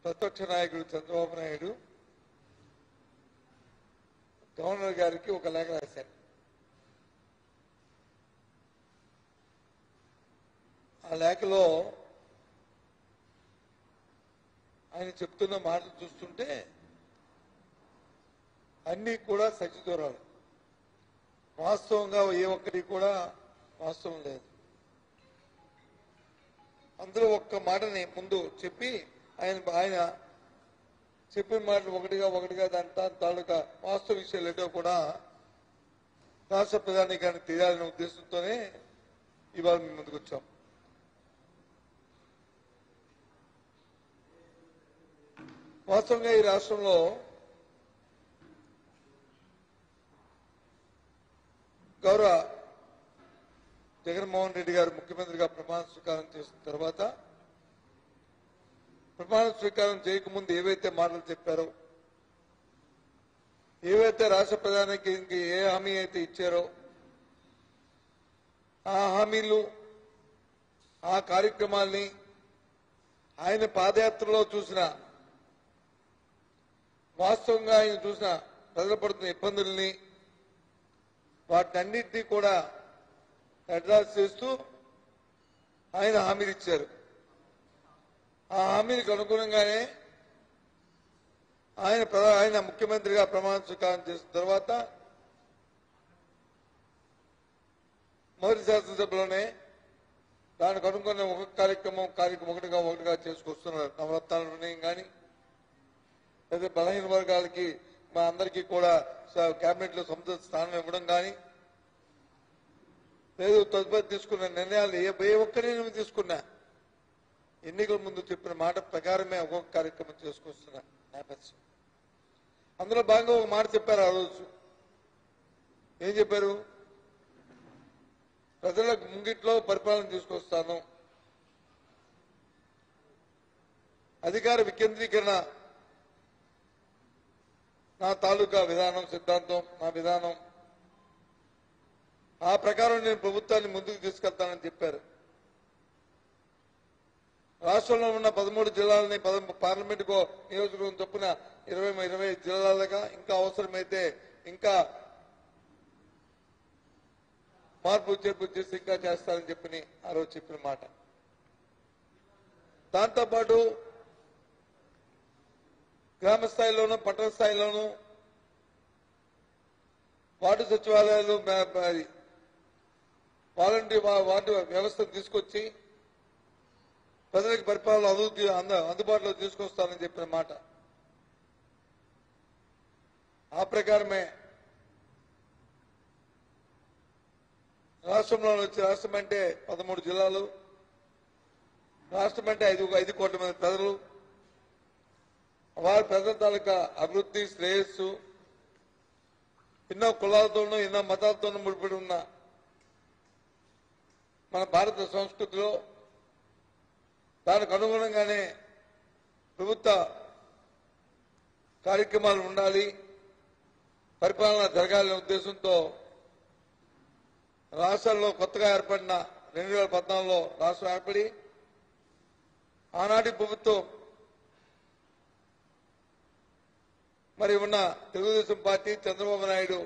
ప్రతిపక్ష నాయకుడు చంద్రబాబు నాయుడు గవర్నర్ గారికి ఒక లేఖ రాశారు. ఆ లేఖలో ఆయన చెప్తున్న మాటలు చూస్తుంటే అన్నీ కూడా సచిదూరాలు, వాస్తవంగా ఏ ఒక్కటి కూడా వాస్తవం లేదు. అందులో ఒక్క మాటని ముందు చెప్పి ఆయన చెప్పిన మాటలు ఒకటిగా దాని తాలూకా వాస్తవ విషయాలు ఏంటో కూడా రాష్ట్ర ప్రధానికానికి తెలియాలనే ఉద్దేశంతోనే ఇవాళ మీ ముందుకు వచ్చాం. వాస్తవంగా ఈ రాష్ట్రంలో గౌరవ జగన్మోహన్ రెడ్డి గారు ముఖ్యమంత్రిగా ప్రమాణ స్వీకారం చేసిన తర్వాత ప్రమాణ స్వీకారం చేయకముందు ఏవైతే మాటలు చెప్పారో, ఏవైతే రాష్ట్ర ప్రధానికి ఏ హామీ అయితే ఇచ్చారో ఆ హామీలు ఆ కార్యక్రమాల్ని ఆయన పాదయాత్రలో చూసిన, వాస్తవంగా ఆయన చూసిన ప్రజలు పడుతున్న ఇబ్బందుల్ని వాటినన్నింటినీ కూడా అడ్రస్ చేస్తూ ఆయన హామీలు ఇచ్చారు. ఆ హామీలకు అనుగుణంగానే ఆయన ముఖ్యమంత్రిగా ప్రమాణ స్వీకారం చేసిన తర్వాత మొదటి శాసనసభలోనే దానికి అనుకున్న ఒక కార్యక్రమం ఒకటిగా చేసుకొస్తున్నారు. నవరత్నాల నిర్ణయం కానీ, లేదా బలహీన వర్గాలకి మా అందరికీ కూడా కేబినెట్ లో సముచిత స్థానం ఇవ్వడం కానీ, లేదు తదుపరి తీసుకున్న నిర్ణయాలు ఏ ఒక్కరి తీసుకున్నా ఎన్నికల ముందు చెప్పిన మాట ప్రకారమే ఒక్కొక్క కార్యక్రమం చేసుకొస్తున్న నేపథ్యం. అందులో భాగంగా ఒక మాట చెప్పారు. ఆ రోజు ఏం చెప్పారు? ప్రజలకు ముంగిట్లో పరిపాలన తీసుకొస్తాను, అధికార వికేంద్రీకరణ నా తాలూకా విధానం, సిద్ధాంతం, నా విధానం, ఆ ప్రకారం నేను ప్రభుత్వాన్ని ముందుకు తీసుకెళ్తానని చెప్పారు. రాష్ట్రంలో ఉన్న 13 జిల్లాలని పార్లమెంటుకో నియోజకవర్గం చొప్పున 20 జిల్లాలుగా, ఇంకా అవసరమైతే ఇంకా మార్పు చేర్పు చేసి ఇంకా చేస్తారని చెప్పి ఆ రోజు చెప్పిన మాట. దాంతోపాటు గ్రామ స్థాయిలోనూ పట్టణ స్థాయిలోనూ వార్డు సచివాలయాలు, వార్డు వ్యవస్థను తీసుకొచ్చి ప్రజలకు పరిపాలన అందుబాటులో తీసుకొస్తానని చెప్పిన మాట. ఆ ప్రకారమే రాష్ట్రంలో వచ్చి, రాష్ట్రం అంటే 13 జిల్లాలు, రాష్ట్రం అంటే 5 కోట్ల మంది ప్రజలు, వారి ప్రజల తాలూకా అభివృద్ధి, శ్రేయస్సు, ఎన్నో కులాలతోనూ ఎన్నో మతాలతోనూ ముడిపడి ఉన్న మన భారత సంస్కృతిలో దానికి అనుగుణంగానే ప్రభుత్వ కార్యక్రమాలు ఉండాలి, పరిపాలన జరగాలనే ఉద్దేశంతో రాష్ట్రంలో కొత్తగా ఏర్పడిన 2014లో రాష్ట్రం ఏర్పడి ఆనాటి ప్రభుత్వం మరి ఉన్న తెలుగుదేశం పార్టీ, చంద్రబాబు నాయుడు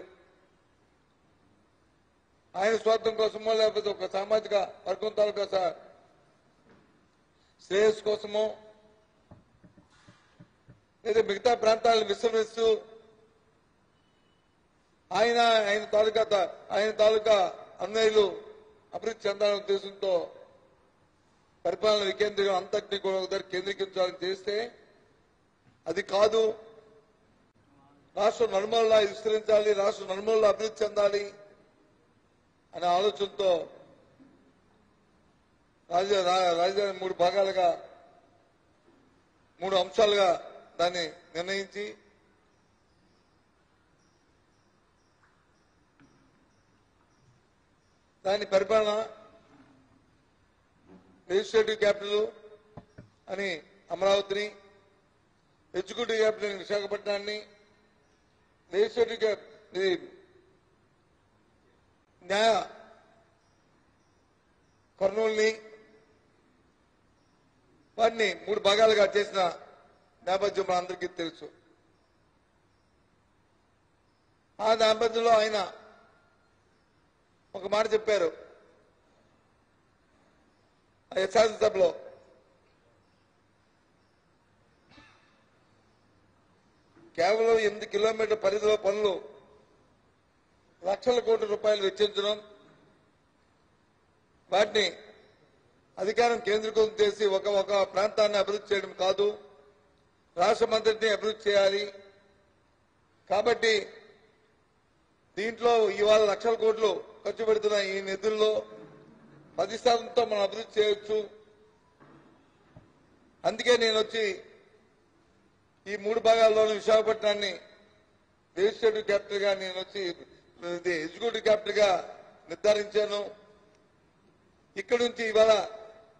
ఆయన స్వార్థం కోసమో లేకపోతే ఒక సామాజిక వర్గం తాలూకా శ్రేయస్సు కోసమో లేదా మిగతా ప్రాంతాలను విస్మరిస్తూ ఆయన తాలూకా అన్నయ్యలు అభివృద్ధి చెందాలనే ఉద్దేశంతో పరిపాలన వికేంద్రీకరణ అంతటినీ కూడా ఒక దగ్గర కేంద్రీకరించాలని చేస్తే అది కాదు, రాష్ట్రం నలుమూలలా విస్తరించాలి, రాష్ట్రం నలుమూలలా అభివృద్ధి చెందాలి అనే ఆలోచనతో రాజధాని 3 భాగాలుగా 3 అంశాలుగా దాన్ని నిర్ణయించి దాని పరిపాలన లెజిస్లేటివ్ క్యాపిటల్ అని అమరావతిని, ఎగ్జిక్యూటివ్ క్యాపిటల్ అని విశాఖపట్నాన్ని, లెజిస్లేటివ్ న్యాయ కర్నూలుని, వాటిని 3 భాగాలుగా చేసిన నేపథ్యం మన అందరికీ తెలుసు. ఆ నేపథ్యంలో ఆయన ఒక మాట చెప్పారు శాసనసభలో. కేవలం 8 కిలోమీటర్ల పరిధిలో పనులు లక్షల కోట్ల రూపాయలు వెచ్చించడం, వాటిని అధికారం కేంద్రీకృతం చేసి ఒక ప్రాంతాన్ని అభివృద్ధి చేయడం కాదు, రాష్ట్రమంతటిని అభివృద్ధి చేయాలి. కాబట్టి దీంట్లో ఇవాళ లక్షల కోట్లు ఖర్చు పెడుతున్న ఈ నిధుల్లో 10% మనం అభివృద్ధి చేయొచ్చు. అందుకే నేను వచ్చి ఈ 3 భాగాల్లోనూ విశాఖపట్నాన్ని లెజిస్లేటివ్ క్యాపిటల్ గా నేను వచ్చి ఎగ్జిక్యూటివ్ క్యాపిటల్ గా నిర్ధారించాను. ఇక్కడి నుంచి ఇవాళ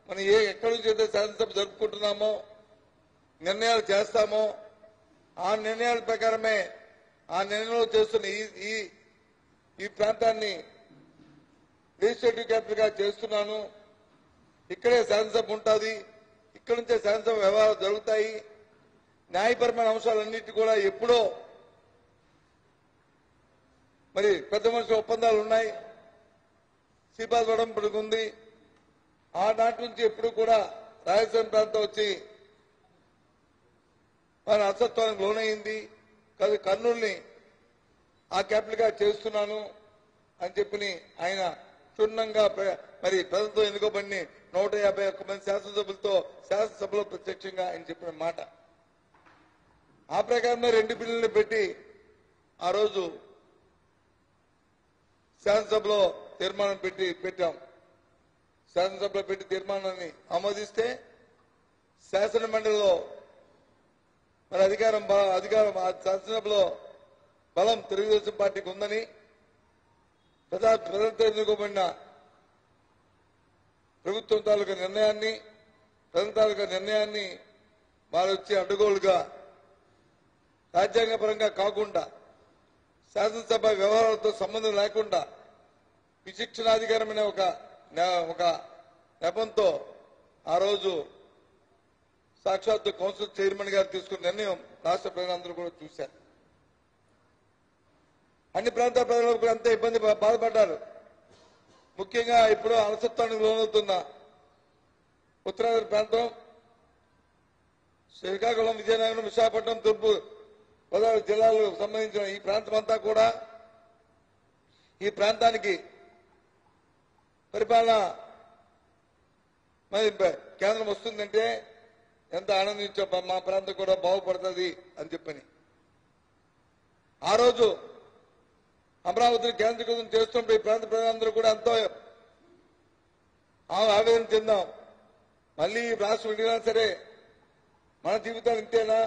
మనం ఎక్కడి నుంచి అయితే శాసనసభ జరుపుకుంటున్నామో, నిర్ణయాలు చేస్తామో, ఆ నిర్ణయాల ప్రకారమే ఆ నిర్ణయంలో చేస్తున్న ఈ ప్రాంతాన్ని లెజిస్లేటివ్ క్యాపిటల్ గా చేస్తున్నాను. ఇక్కడే శాసనసభ ఉంటుంది, ఇక్కడి నుంచే శాసనసభ వ్యవహారాలు జరుగుతాయి. న్యాయపరమైన అంశాలన్నిటి కూడా ఎప్పుడో మరి పెద్ద మనుషుల ఒప్పందాలు ఉన్నాయి. శ్రీపాద వడంపడికి ఉంది. ఆనాటి నుంచి ఎప్పుడు కూడా రాయలసీమ ప్రాంతం వచ్చి మన అసత్వానికి లోనైంది. కర్నూలుని ఆ క్యాపిటల్ గా చేస్తున్నాను అని చెప్పి ఆయన క్షుణ్ణంగా మరి ప్రజలతో ఎన్నుకోబడిన 151 మంది శాసనసభ్యులతో శాసనసభలో ప్రత్యక్షంగా ఆయన చెప్పిన మాట. ఆ ప్రకారమే 2 బిల్లులు పెట్టి ఆ రోజు శాసనసభలో తీర్మానం పెట్టాం. శాసనసభలో పెట్టి తీర్మానాన్ని ఆమోదిస్తే శాసన మండలిలో మరి అధికారం శాసనసభలో బలం తెలుగుదేశం పార్టీకి ఉందని ప్రజలతో ఎన్నుకోబడిన ప్రభుత్వం తాలూకా నిర్ణయాన్ని, ప్రజల తాలూకా నిర్ణయాన్ని వారు వచ్చి అడ్డగోలుగా రాజ్యాంగపరంగా కాకుండా, శాసనసభ వ్యవహారాలతో సంబంధం లేకుండా విచక్షణాధికారమైన ఒక నెపంతో ఆ రోజు సాక్షాత్తు కౌన్సిల్ చైర్మన్ గారు తీసుకున్న నిర్ణయం రాష్ట్ర ప్రజలందరూ కూడా చూశారు. అన్ని ప్రాంతాల ప్రజలు కూడా అంతే ఇబ్బంది బాధపడ్డారు. ముఖ్యంగా ఇప్పుడు అలసత్వానికి లోనవుతున్న ఉత్తరాంధ్ర ప్రాంతం, శ్రీకాకుళం, విజయనగరం, విశాఖపట్నం, తూర్పు గోదావరి జిల్లాలకు సంబంధించిన ఈ ప్రాంతం అంతా కూడా ఈ ప్రాంతానికి పరిపాలన మరి కేంద్రం వస్తుందంటే ఎంత ఆనందించో, మా ప్రాంతం కూడా బాగుపడుతుంది అని చెప్పని ఆ రోజు అమరావతిని కేంద్రీకృతం చేస్తున్నప్పుడు ఈ ప్రాంత ప్రజలందరూ కూడా ఎంతో ఆవేదన చెందాం. మళ్ళీ రాష్ట్రం విడినా సరే మన జీవితాలు ఇంతేనా,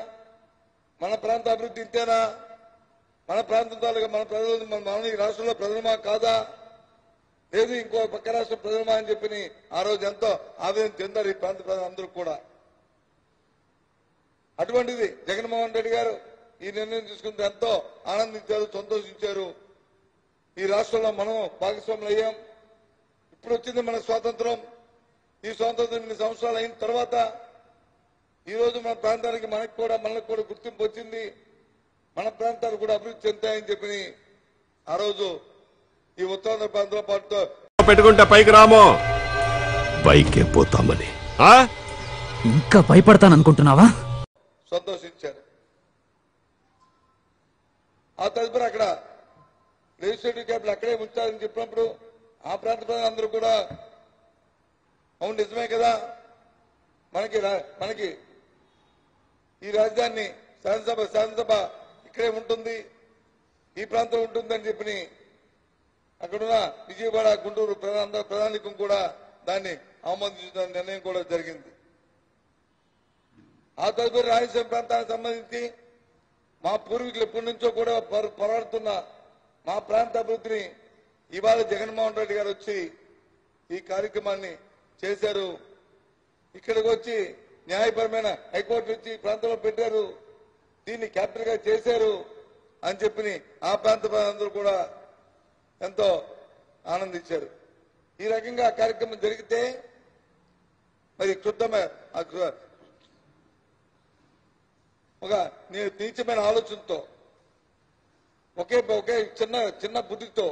మన ప్రాంత అభివృద్ధి ఇంతేనా, మన ప్రాంతం తాలూకా మన ప్రజలు మన ఈ రాష్ట్రంలో ప్రజలమా కాదా, లేదు ఇంకో పక్క రాష్ట్ర ప్రజలమా అని చెప్పి ఆ రోజు ఎంతో ఆవేదన చెందారు ఈ ప్రాంత ప్రజలందరూ కూడా. అటువంటిది జగన్మోహన్ రెడ్డి గారు ఈ నిర్ణయం తీసుకుంటే ఎంతో ఆనందించారు, సంతోషించారు. ఈ రాష్ట్రంలో మనం భాగస్వాములు అయ్యాం. ఇప్పుడు వచ్చింది మన స్వాతంత్రం. ఈ స్వాతంత్రం 8 సంవత్సరాలు అయిన తర్వాత ఈ రోజు మన ప్రాంతానికి మనకు కూడా గుర్తింపు వచ్చింది. మన ప్రాంతాలు కూడా అభివృద్ధి చెందుతాయని చెప్పి ఆ రోజు ఈ ఉత్తరాంధ్ర ప్రాంతంలో పాటుతో పెట్టుకుంటే పైకి రామో, పైకే పోతామని. ఇంకా భయపడతాననుకుంటున్నావా? సంతోషించారు. ఆ తదుపరి అక్కడ లెజిస్లేటివ్ క్యాపిటల్ అక్కడే ఉంచాలని చెప్పినప్పుడు ఆ ప్రాంత ప్రజలందరూ కూడా అవును నిజమే కదా, మనకి ఈ రాజధాని శాసనసభ ఇక్కడే ఉంటుంది, ఈ ప్రాంతం ఉంటుందని చెప్పి అక్కడున్న విజయవాడ, గుంటూరు ప్రధానికం కూడా దాన్ని ఆమోదించిన నిర్ణయం కూడా జరిగింది. ఆ తదుపరి రాయలసీమ ప్రాంతానికి సంబంధించి మా పూర్వీకులు ఎప్పటి నుంచో కూడా పోరాడుతున్న మా ప్రాంత అభివృద్ధిని ఇవాళ జగన్మోహన్ రెడ్డి గారు వచ్చి ఈ కార్యక్రమాన్ని చేశారు. ఇక్కడికి వచ్చి న్యాయపరమైన హైకోర్టు నుంచి ప్రాంతంలో పెట్టారు, దీన్ని క్యాపిటల్ గా చేశారు అని చెప్పి ఆ ప్రాంత ప్రజలందరూ కూడా ఎంతో ఆనందించారు. ఈ రకంగా ఆ కార్యక్రమం జరిగితే మరి ఒక నీచమైన ఆలోచనతో ఒకే చిన్న చిన్న బుద్ధితో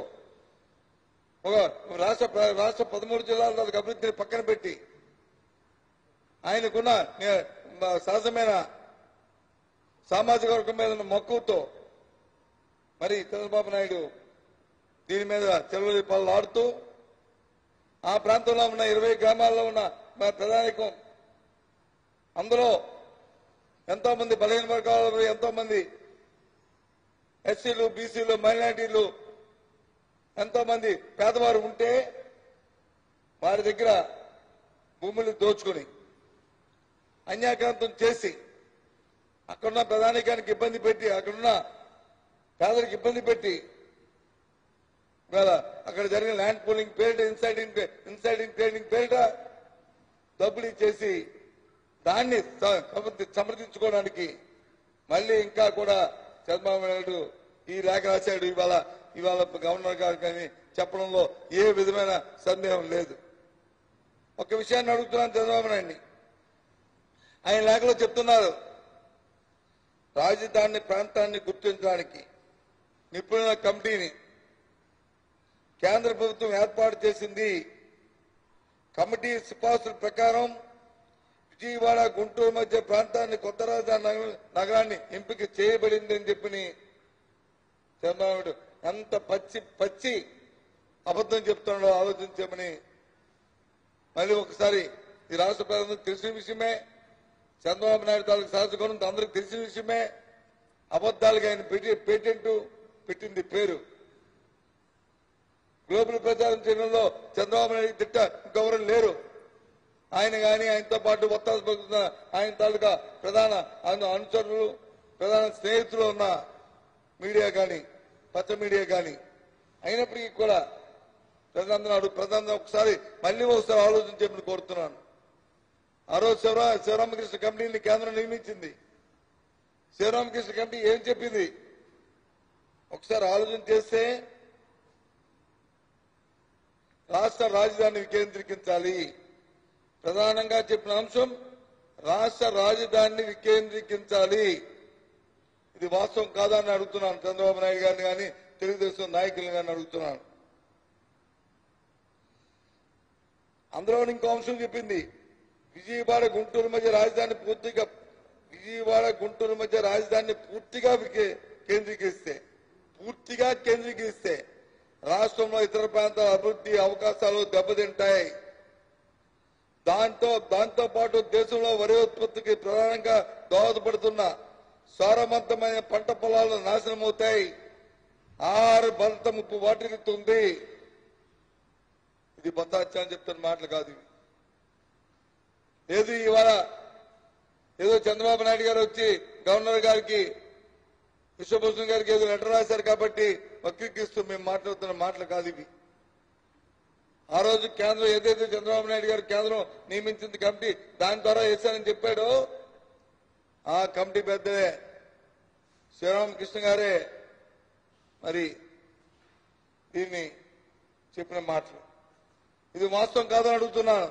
ఒక రాష్ట్ర 13 జిల్లాల అభివృద్ధిని పక్కన పెట్టి ఆయనకున్న సహజమైన సామాజిక వర్గం మీద ఉన్న మక్కువతో మరి చంద్రబాబు నాయుడు దీని మీద చెలవలి పనులు ఆడుతూ ఆ ప్రాంతంలో ఉన్న 20 గ్రామాల్లో ఉన్న ప్రధానికం అందులో ఎంతో మంది బలహీన వర్గాలు, ఎంతో మంది ఎస్సీలు, బీసీలు, మైనారిటీలు, ఎంతో మంది పేదవారు ఉంటే వారి దగ్గర భూములు దోచుకుని అన్యాక్రాంతం చేసి అక్కడున్న ప్రధానికానికి ఇబ్బంది పెట్టి, అక్కడున్న పేదలకు ఇబ్బంది పెట్టి అక్కడ జరిగిన ల్యాండ్ పూలింగ్ పేరిట ఇన్సైడింగ్ ట్రేడింగ్ పేరిట డబ్బులు ఇచ్చేసి దాన్ని సమర్థించుకోవడానికి మళ్ళీ ఇంకా కూడా చంద్రబాబు నాయుడు ఈ లేఖ రాశాడు. ఇవాళ గవర్నర్ గారు కానీ చెప్పడంలో ఏ విధమైన సందేహం లేదు. ఒక విషయాన్ని అడుగుతున్నాను చంద్రబాబు నాయుడిని. ఆయన లేఖలో చెప్తున్నారు, రాజధాని ప్రాంతాన్ని గుర్తించడానికి నిపుణుల కమిటీని కేంద్ర ప్రభుత్వం ఏర్పాటు చేసింది. కమిటీ సిఫార్సుల ప్రకారం విజయవాడ, గుంటూరు మధ్య ప్రాంతాన్ని కొత్త రాజధాని నగరాన్ని ఎంపిక చేయబడింది అని చెప్పి చంద్రబాబు ఎంత పచ్చి అబద్ధం చెప్తున్నాడో ఆలోచించమని మళ్ళీ ఒకసారి ఈ రాష్ట్ర ప్రజలకు తెలిసిన విషయమే. చంద్రబాబు నాయుడు తాలూకు శాసకులు అందరికి తెలిసిన విషయమే. అబద్దాలుగా ఆయన పేటెంట్ పెట్టింది పేరు. గ్లోబల్ ప్రచారం చేయడంలో చంద్రబాబు నాయుడు తిట్ట ఇంకెవరు లేరు. ఆయన కానీ ఆయనతో పాటు ఒత్తాసు పలుకుతున్న ఆయన తాలూకా ప్రధాన అనుచరులు, ప్రధాన స్నేహితులు ఉన్న మీడియా కానీ, పచ్చ మీడియా కానీ అయినప్పటికీ కూడా ప్రజలందరూ ఒకసారి మళ్ళీ ఒకసారి ఆలోచించేమని కోరుతున్నాను. ఆ రోజు శివరామకృష్ణ కమిటీని కేంద్రం నియమించింది. శివరామకృష్ణ కమిటీ ఏం చెప్పింది ఒకసారి ఆలోచన చేస్తే, రాష్ట్ర రాజధాని వికేంద్రీకరించాలి. ప్రధానంగా చెప్పిన అంశం రాష్ట్ర రాజధానిని వికేంద్రీకరించాలి. ఇది వాస్తవం కాదా అని అడుగుతున్నాను చంద్రబాబు నాయుడు గారిని కానీ, తెలుగుదేశం నాయకులను కానీ అడుగుతున్నాను. అందులో ఇంకో అంశం చెప్పింది, విజయవాడ గుంటూరు మధ్య రాజధాని పూర్తిగా కేంద్రీకరిస్తే రాష్ట్రంలో ఇతర ప్రాంతాల అభివృద్ధి అవకాశాలు దెబ్బతింటాయి. దాంతో పాటు దేశంలో వరి ఉత్పత్తికి ప్రధానంగా దోహదపడుతున్న సారవంతమైన పంట పొలాలు నాశనమవుతాయి. ఆహార భద్రత ముప్పు వాటిల్లుతుంది. ఇది బొత్సాత్యం చెప్తున్న మాటలు కాదు. ఇవాళ ఏదో చంద్రబాబు నాయుడు గారు వచ్చి గవర్నర్ గారికి, విశ్వభూషణ్ గారికి ఏదో లెటర్ రాశారు కాబట్టి వక్రీకరిస్తూ మేము మాట్లాడుతున్న మాటలు కాదు ఇవి. ఆ రోజు కేంద్రం ఏదైతే చంద్రబాబు నాయుడు గారు కేంద్రం నియమించింది కమిటీ, దాని ద్వారా వేశానని చెప్పాడో ఆ కమిటీ పెద్దలే శ్రీరామకృష్ణ గారే మరి దీన్ని చెప్పిన మాటలు. ఇది వాస్తవం కాదని అడుగుతున్నాను.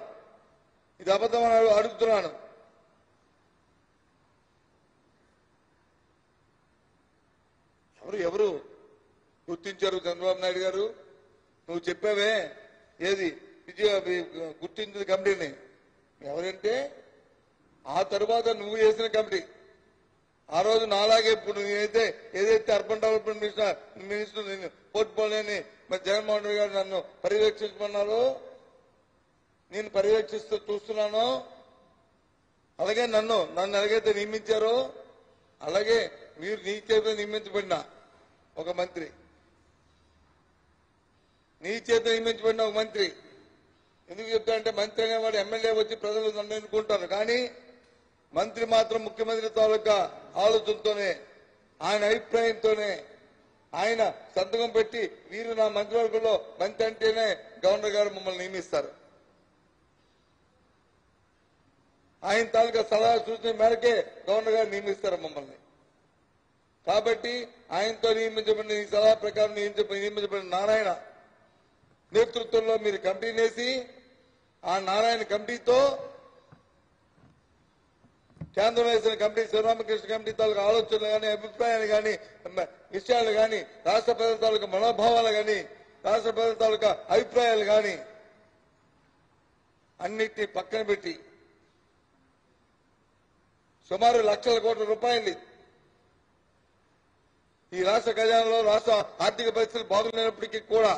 ఇది అబద్ధం అని అడుగుతున్నాను. ఎవరు గుర్తించారు చంద్రబాబు నాయుడు గారు? నువ్వు చెప్పావే ఏది గుర్తించింది కమిటీని. ఎవరంటే ఆ తరువాత నువ్వు వేసిన కమిటీ. ఆ రోజు నాలాగే ఇప్పుడు ఏదైతే అర్బన్ డెవలప్మెంట్ మినిస్టర్ నేను పోర్ట్ఫోలియోని మరి జగన్మోహన్ రెడ్డి గారు నన్ను పర్యవేక్షించమన్నారో, నేను పర్యవేక్షిస్తూ చూస్తున్నాను. అలాగే నన్ను ఎలాగైతే నియమించారో అలాగే మీరు నీ చేతిలో నియమించబడిన ఒక మంత్రి, నీ చేతిలో నియమించబడిన ఒక మంత్రి. ఎందుకు చెప్తానంటే మంత్రి అనేవాడు ఎమ్మెల్యే వచ్చి ప్రజలు నన్ను ఎన్నుకుంటారు, కానీ మంత్రి మాత్రం ముఖ్యమంత్రి తాలూకా ఆలోచనతోనే, ఆయన అభిప్రాయంతోనే ఆయన సంతకం పెట్టి వీరు నా మంత్రివర్గంలో మంత్రి అంటేనే గవర్నర్ గారు మమ్మల్ని నియమిస్తారు. ఆయన తాలూకా సలహా సూచన మేరకే గవర్నర్ గారు నియమిస్తారు మమ్మల్ని. కాబట్టి ఆయనతో నియమించబడిన ఈ సలహా ప్రకారం నియమించబడిన నారాయణ నేతృత్వంలో మీరు కమిటీని వేసి ఆ నారాయణ కమిటీతో కేంద్రం వేసిన కమిటీ శివరామకృష్ణ కమిటీ తాలూకు ఆలోచనలు కానీ అభిప్రాయాలు కానీ విషయాలు కానీ రాష్ట్ర ప్రజల తాలూకా మనోభావాలు కానీ రాష్ట్ర ప్రజల తాలూకా అభిప్రాయాలు కానీ అన్నిటినీ పక్కన పెట్టి సుమారు లక్షల కోట్ల రూపాయలు ఈ రాష్ట్ర ఖజానాలో రాష్ట్ర ఆర్థిక పరిస్థితులు బాగులేనప్పటికీ కూడా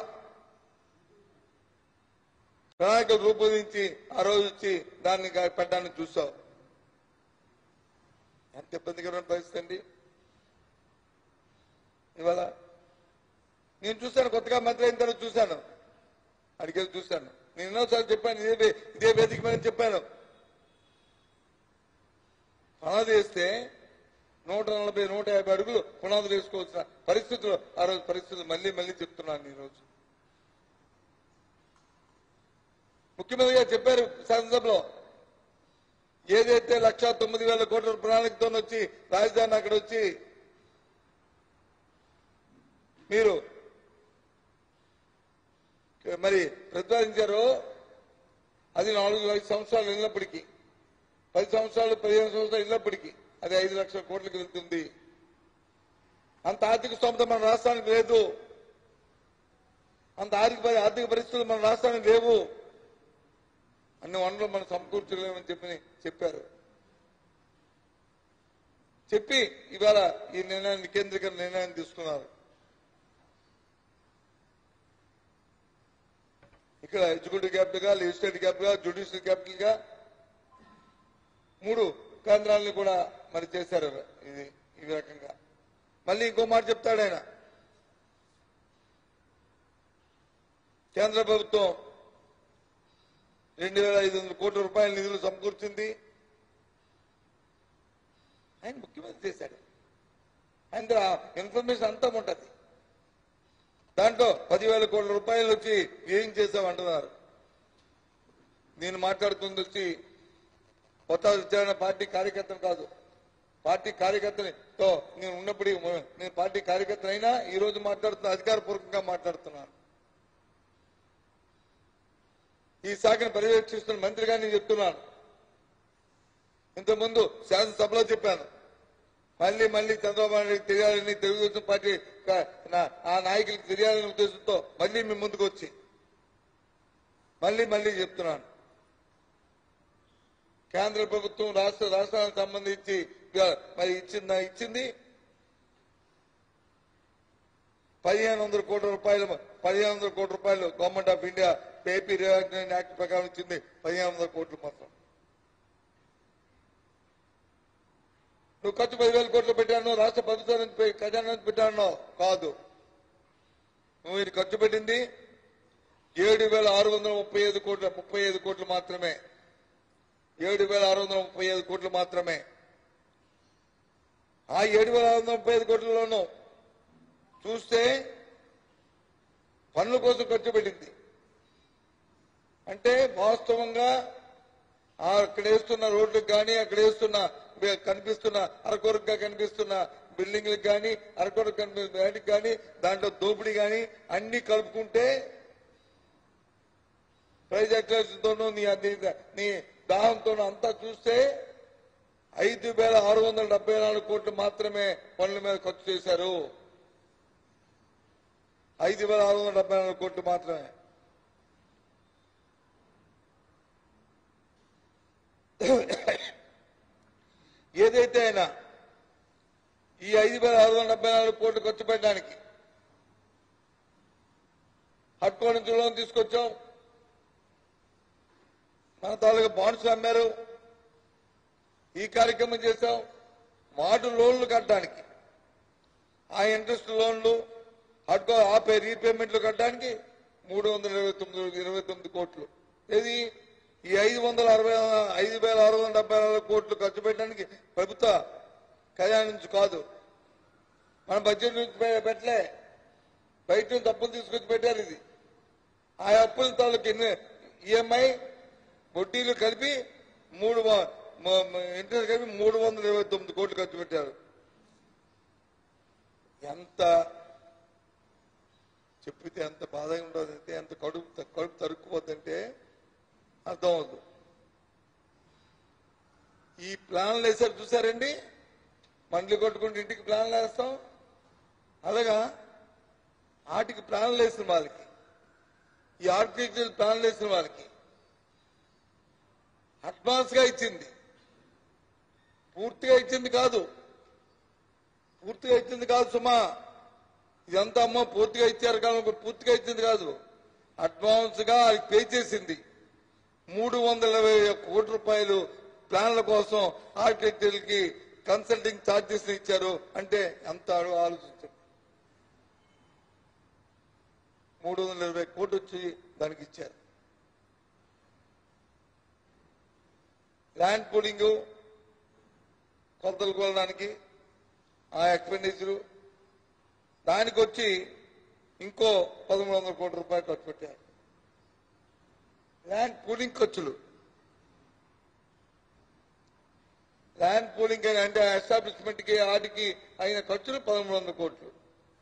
ప్రణాళికలు రూపొందించి ఆ రోజు వచ్చి దాన్ని పెట్టడానికి చూసావు. ఎంత ఇబ్బందికరమైన పరిస్థితి అండి. ఇవాళ నేను చూశాను, కొత్తగా మంత్రి అయిన తర్వాత చూశాను, అడిగేది చూశాను. నేను ఎన్నోసార్లు చెప్పాను, ఇదే వేదిక మీద చెప్పాను. పునాది వేస్తే 140, 150 అడుగులు పునాదులు వేసుకోవాల్సిన పరిస్థితులు ఆ రోజు పరిస్థితులు మళ్ళీ చెప్తున్నాను. ఈరోజు ముఖ్యమంత్రి గారు చెప్పారు శాసనసభలో, ఏదైతే 1,09,000 కోట్ల ప్రణాళికతో వచ్చి రాజధాని అక్కడ వచ్చి మీరు మరి ప్రతిపాదించారో అది 4-5 సంవత్సరాలు వెళ్ళినప్పటికీ, 10 సంవత్సరాలు 15 సంవత్సరాలు వెళ్ళినప్పటికీ అది 5 లక్షల కోట్లకు వెళ్తుంది. అంత ఆర్థిక స్తోమత మన రాష్ట్రానికి లేదు, అంత ఆర్థిక పరిస్థితులు మన రాష్ట్రానికి లేవు, అన్ని వనరులు మనం సమకూర్చలేమని చెప్పారు. చెప్పి ఇవాళ ఈ నిర్ణయాన్ని కేంద్రీకరణ నిర్ణయాన్ని తీసుకున్నారు. ఇక్కడ ఎగ్జిక్యూటివ్ క్యాపిటల్ గా, లెజిస్లేటివ్ క్యాపిటల్ గా, జ్యుడిషియల్ క్యాపిటల్ గా 3 కేంద్రాలను కూడా మరి చేశారు. ఈ రకంగా మళ్ళీ ఇంకో మాట చెప్తాడు ఆయన, కేంద్ర ప్రభుత్వం 2,500 కోట్ల రూపాయల నిధులు సమకూర్చింది. ఆయన ముఖ్యమంత్రి చేశాడు, ఆయన ఇన్ఫర్మేషన్ అంతా ఉంటుంది. దాంట్లో 10,000 కోట్ల రూపాయలు వచ్చి ఏం చేశామంటున్నారు. నేను మాట్లాడుతుంది వచ్చి కొత్త విచారణ పార్టీ కార్యకర్తలు కాదు, పార్టీ కార్యకర్తతో నేను ఉన్నప్పుడు నేను పార్టీ కార్యకర్తనైనా ఈ రోజు మాట్లాడుతున్నా, అధికారపూర్వకంగా మాట్లాడుతున్నాను. ఈ శాఖను పర్యవేక్షిస్తున్న మంత్రిగా నేను చెప్తున్నాను. ఇంతకుముందు శాసనసభలో చెప్పాను, మళ్ళీ చంద్రబాబు నాయుడికి తెలియాలని, తెలుగుదేశం పార్టీ ఆ నాయకులకు తెలియాలనే ఉద్దేశంతో మళ్ళీ మీ ముందుకు వచ్చి మళ్ళీ చెప్తున్నాను. కేంద్ర ప్రభుత్వం రాష్ట్రానికి సంబంధించి మరి ఇచ్చింది 1,500 కోట్ల రూపాయలు. 1,500 కోట్ల రూపాయలు government of India AP reaction act ప్రకారం ఇచ్చింది 1,500 కోట్లు మాత్రం. నువ్వు ఖర్చు 10,000 కోట్లు పెట్టాను, రాష్ట్ర ప్రభుత్వం ఖజానా నుంచి పెట్టాను కాదు. నువ్వు ఇది ఖర్చు పెట్టింది 7,635 కోట్లు మాత్రమే. 7,635 కోట్లు మాత్రమే. ఆ 7,635 కోట్లలోనూ చూస్తే పనుల కోసం ఖర్చు పెట్టింది. అంటే వాస్తవంగా అక్కడ వేస్తున్న రోడ్లకు కానీ, అక్కడ వేస్తున్న కనిపిస్తున్న అరకొరగా కనిపిస్తున్న బిల్డింగ్లకు కానీ, అరకొరకు కనిపిస్తున్న వాటికి కానీ, దాంట్లో దోపిడీ కానీ అన్ని కలుపుకుంటే ప్రైజ్ ఎక్స్ట్రాతోనూ నీ దాహంతోనూ అంతా చూస్తే 5,674 కోట్లు మాత్రమే పనుల మీద ఖర్చు చేశారు. 5,674 కోట్లు మాత్రమే. ఏదైతే అయినా ఈ 5,674 కోట్లు ఖర్చు పెట్టడానికి హట్కో నుంచి లోన్ తీసుకొచ్చాం, మన తాలూకా బాండ్స్ అమ్మారు, ఈ కార్యక్రమం చేశాం. వాటి లోన్లు కట్టడానికి, ఆ ఇంట్రెస్ట్ లోన్లు హట్కో ఆపే రీపేమెంట్లు కట్టడానికి 329 కోట్లు. ఏది ఈ 5,674 కోట్లు ఖర్చు పెట్టడానికి ప్రభుత్వ ఖజానా నుంచి కాదు, మన బడ్జెట్ నుంచి పెట్టలే, బయట నుంచి అప్పులు తీసుకొచ్చి పెట్టారు. ఇది ఆ అప్పుల తాలూకు ఈఎంఐ వడ్డీలు కలిపి ఇంట్రెస్ట్ కలిపి 329 కోట్లు ఖర్చు పెట్టారు. ఎంత చెప్పితే ఎంత బాధగా ఉండదంటే, ఎంత కడుపు తరుక్కుపోతుంటే అర్థం అవుతుంది. ఈ ప్లాన్లు వేసారు చూసారండి, మండలి కొట్టుకుంటూ ఇంటికి ప్లాన్లు వేస్తాం. అలాగా వాటికి ప్లాన్లు వేసిన వాళ్ళకి, ఈ ఆర్కిటెక్చర్ ప్లాన్లు వేసిన వాళ్ళకి అడ్వాన్స్ గా ఇచ్చింది, పూర్తిగా ఇచ్చింది కాదు. పూర్తిగా ఇచ్చింది కాదు సుమా, ఇదంతా అమ్మ పూర్తిగా ఇచ్చారు కానీ పూర్తిగా ఇచ్చింది కాదు. అడ్వాన్స్ గా అది పే చేసింది. 320 కోట్ల రూపాయలు ప్లాన్ల కోసం ఆర్కిటెక్చర్లకి కన్సల్టింగ్ ఛార్జెస్ ఇచ్చారు. అంటే ఎంత ఆలోచించండి, 320 కోట్లు వచ్చి దానికి ఇచ్చారు. ల్యాండ్ పూలింగ్ కొలతలు కోలడానికి ఆ ఎక్స్పెండిచరు, దానికి వచ్చి ఇంకో 1300 కోట్ల రూపాయలు ఖర్చు పెట్టారు. ల్యాండ్ పూలింగ్ ఖర్చులు, ల్యాండ్ పూలింగ్ అంటే ఎస్టాబ్లిష్మెంట్ కి వాటికి అయిన ఖర్చులు 1300 కోట్లు.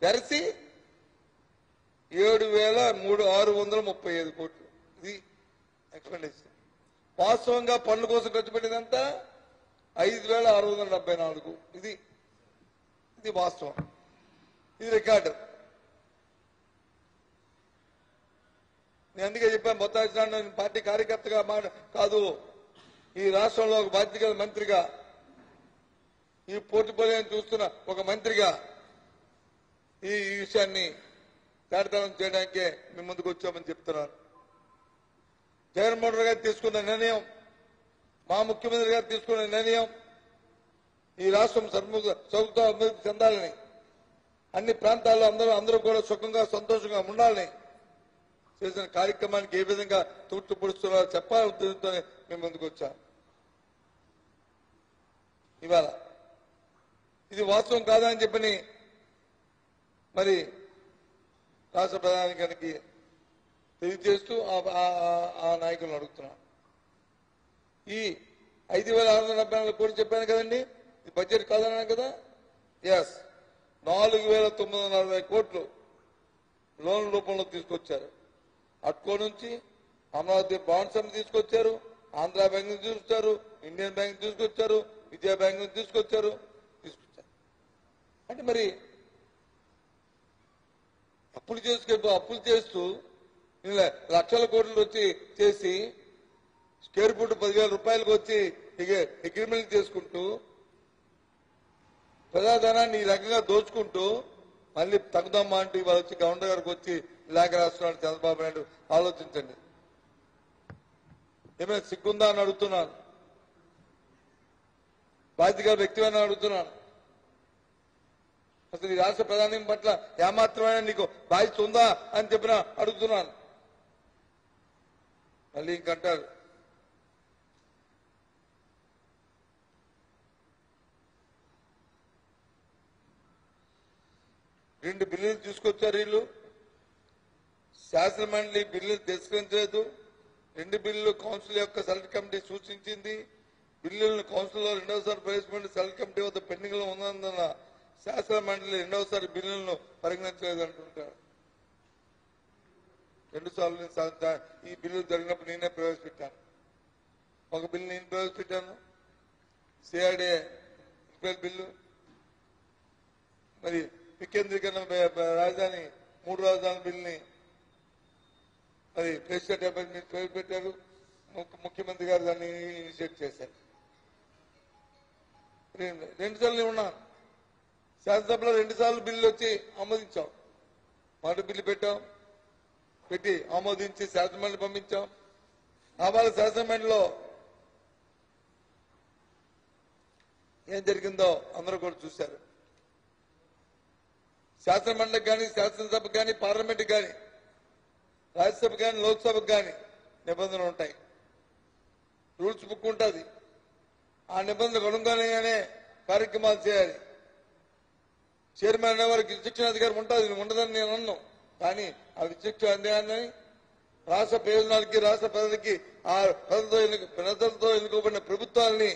వెరసి 7,635 కోట్లు ఇది ఎక్స్పెండిచర్. వాస్తవంగా పన్ను కోసం ఖర్చు పెట్టిందంతా 5,674. ఇది వాస్తవం, ఇది రికార్డు. నేను అందుకే చెప్పాను, మొత్తం పార్టీ కార్యకర్తగా కాదు, ఈ రాష్ట్రంలో ఒక బాధ్యత గల మంత్రిగా, ఈ పోర్టుపోలియోని చూస్తున్న ఒక మంత్రిగా ఈ విషయాన్ని తేటతనం చేయడానికే మీ ముందుకు వచ్చామని చెప్తున్నాను. జగన్మోహన్ రెడ్డి గారు తీసుకున్న నిర్ణయం, మా ముఖ్యమంత్రి గారు తీసుకున్న నిర్ణయం, ఈ రాష్ట్రం సౌకర్యంతో అభివృద్ధి చెందాలని, అన్ని ప్రాంతాల్లో అందరూ కూడా సుఖంగా సంతోషంగా ఉండాలని చేసిన కార్యక్రమానికి ఏ విధంగా తూర్పు పొడుస్తున్నారో చెప్పాలని ఉద్దేశంతోనే మేము ముందుకు వచ్చాం. ఇవాళ ఇది వాస్తవం కాదని చెప్పని మరి రాష్ట్ర ప్రధానికి తెలియజేస్తూ ఆ నాయకులను అడుగుతున్నాను. ఈ 5,674 కోట్లు చెప్పాను కదండి, ఇది బడ్జెట్ కాదన్నాను కదా. ఎస్, 4,940 కోట్లు లోన్ రూపంలో తీసుకొచ్చారు. అట్కో నుంచి అమరావతి బాండ్స్ అని తీసుకొచ్చారు, ఆంధ్ర బ్యాంక్ నుంచి తీసుకొచ్చారు, ఇండియన్ బ్యాంక్ తీసుకొచ్చారు, విజయ బ్యాంక్ నుంచి తీసుకొచ్చారు. అంటే మరి అప్పులు చేస్తూ లక్షల కోట్లు వచ్చి చేసి స్క్వేర్ ఫుట్ 10,000 రూపాయలకు వచ్చి అగ్రిమెంట్ చేసుకుంటూ ప్రజాధనాన్ని ఈ రకంగా దోచుకుంటూ మళ్ళీ తగ్గుదమ్మా అంటూ ఇవాళ వచ్చి గవర్నర్ గారికి వచ్చి లేఖ రాస్తున్నాడు చంద్రబాబు నాయుడు. ఆలోచించండి, ఏమైనా సిగ్గుందా అని అడుగుతున్నాను, బాధ్యత వ్యక్తిని అడుగుతున్నాను. అసలు ఈ రాష్ట్ర ప్రధాని పట్ల ఏమాత్రమైనా నీకు బాధ్యత ఉందా అని చెప్పిన అడుగుతున్నాను. మళ్ళీ ఇంకంటారు రెండు బిల్లులు తీసుకొచ్చారు వీళ్ళు, శాసనమండలి బిల్లులు తిరస్కరించలేదు. 2 బిల్లులు కౌన్సిల్ యొక్క సెలెక్ట్ కమిటీ సూచించింది. బిల్లులను కౌన్సిల్లో రెండవసారి ప్రవేశపెట్టి సెలెక్ట్ కమిటీ వద్ద పెండింగ్ లో ఉన్నందున శాసనమండలి రెండవసారి బిల్లులను పరిగణించలేదు అంటుంటారు. 2 సార్లు ఈ బిల్లులు జరిగినప్పుడు నేనే ప్రవేశపెట్టాను. ఒక బిల్లు నేను ప్రవేశపెట్టాను, సిఆర్డే బిల్లు, మరి వికేంద్రీకరణ రాజధాని 3 రాజధాని బిల్లుని మరి ప్రెసిడెంట్ అపాయింట్మెంట్ ప్రవేశపెట్టారు. ముఖ్యమంత్రి గారు దాన్ని ఇనిషియేట్ చేశారు. 2 సార్లు ఉన్నాను శాసనసభలో, 2 సార్లు బిల్లు వచ్చి ఆమోదించాం. మాట బిల్లు పెట్టి ఆమోదించి శాసనమండలి పంపించాం. వాళ్ళ శాసనమండలిలో ఏం జరిగిందో అందరూ కూడా చూశారు. శాసనమండలికి కానీ, శాసనసభకు కానీ, పార్లమెంట్ కానీ, రాజ్యసభకు కానీ, లోక్సభకు కానీ నిబంధనలు ఉంటాయి. రూల్స్ బుక్ ఉంటుంది. ఆ నిబంధనలకు అనుగుణంగానే కార్యక్రమాలు చేయాలి. చైర్మన్ అనే వారికి విచక్షణ అధికారం ఉంటుంది, ఉండదని నేను అన్నాను. కానీ ఆ విచక్షణ అధికారాన్ని రాష్ట్ర ప్రయోజనాలకి, రాష్ట్ర ప్రజలకి, ఆ ప్రజలతో ఎన్నుకోబడిన ప్రభుత్వాలని